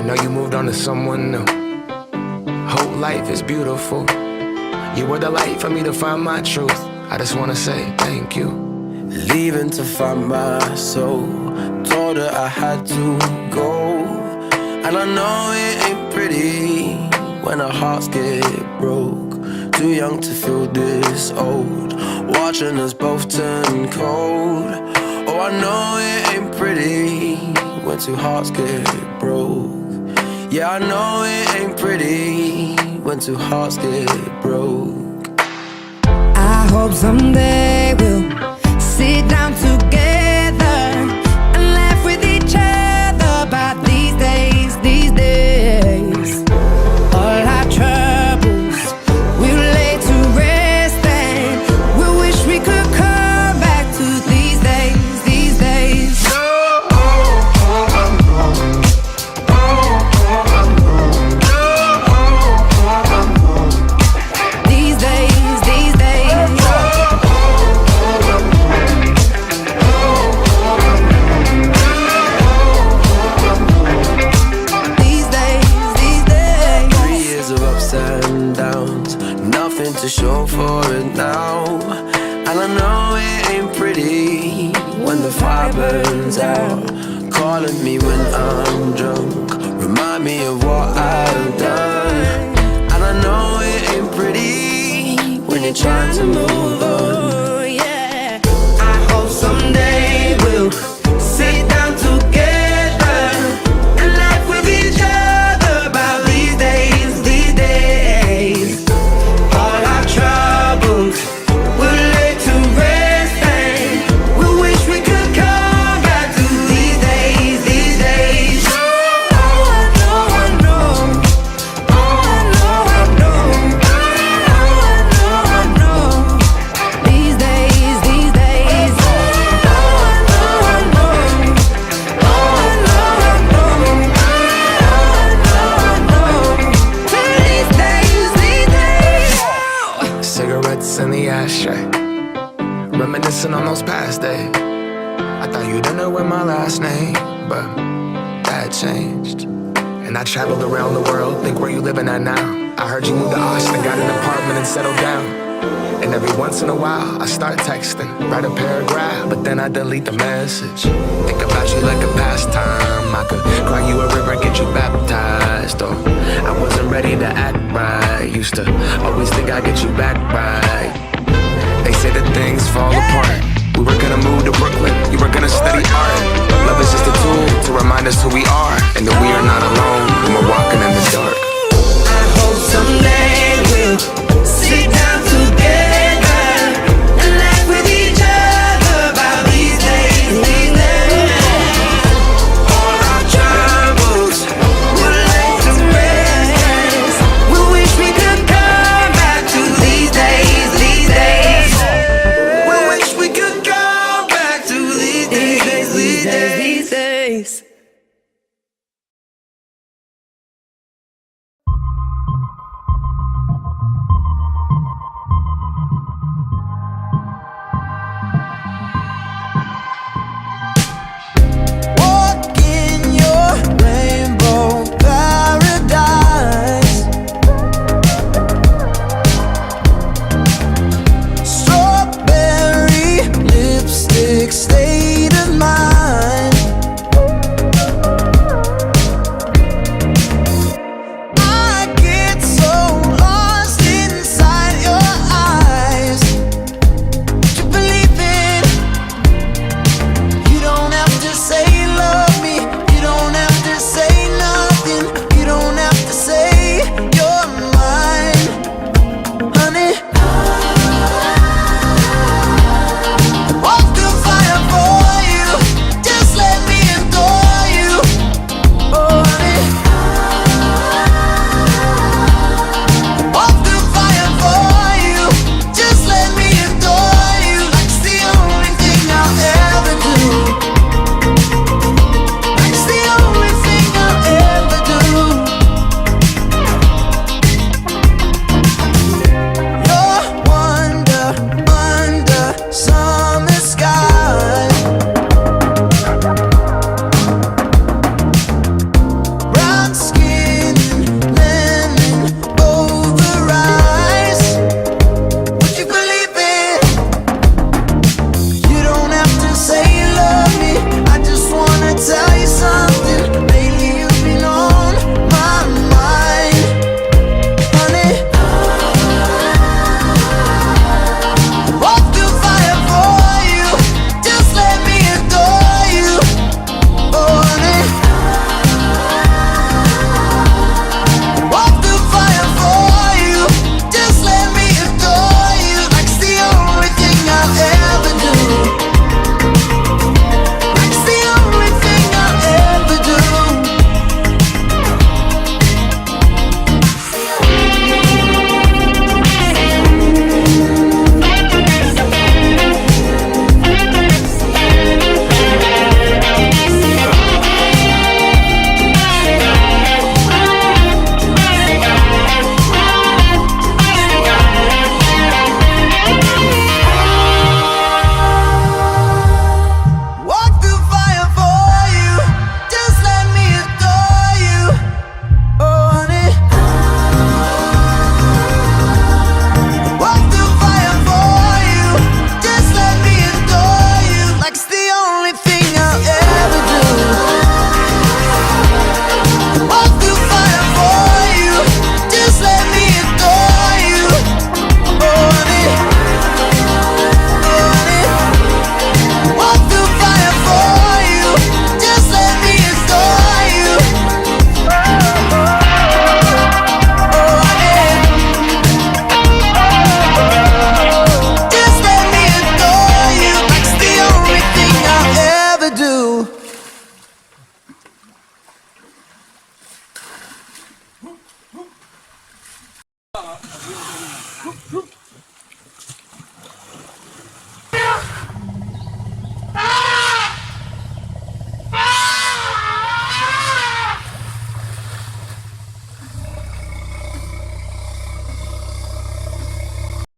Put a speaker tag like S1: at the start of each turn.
S1: know you moved on to someone new. Whole life is beautiful. You were the light for me to find my truth. I just wanna say thank you.
S2: Leaving to find my soul. Told her I had to go. And I know it ain't pretty when our hearts get broke. Too young to feel this old, watching us both turn cold. Oh, I know it ain't pretty when two hearts get broke. Yeah, I know it ain't pretty when two hearts get broke.
S3: I hope someday we'll sit down together and laugh with each other about these days, these days. All our troubles we'll lay to rest, and we wish we could come back to these days, these days. These days, these days. These days, these days.
S2: 3 years of ups and downs, nothing to show for it now. And I know it ain't pretty when the fire burns out. Calling me when I'm drunk, remind me of what I've done. And I know it ain't pretty when you're trying to move on.
S3: Oh, yeah. I hope someday we'll sit down together and laugh with each other about these days, these days. All our troubles we'll lay to rest, and we wish we could come back to these days, these days. Oh, I know, I know. Oh, I know, I know. Oh, I know, I know. These days, these days. Oh, I know, I know. Oh, I know, I know. Oh, I know, I know. These days, these days.
S1: Cigarettes in the ashtray, reminiscing on those past days. I thought you didn't know my last name, but that changed. And I traveled around the world, think where you living at now. I heard you moved to Austin, got an apartment and settled down. And every once in a while, I start texting, write a paragraph, but then I delete the message. Think about you like a pastime. I could cry you a river, get you baptized. Oh, I wasn't ready to act right. Used to always think I'd get you back right. They say that things fall apart. We were gonna move to Brooklyn, you were gonna study art. Love is just a tool to remind us who we are, and that we are not alone.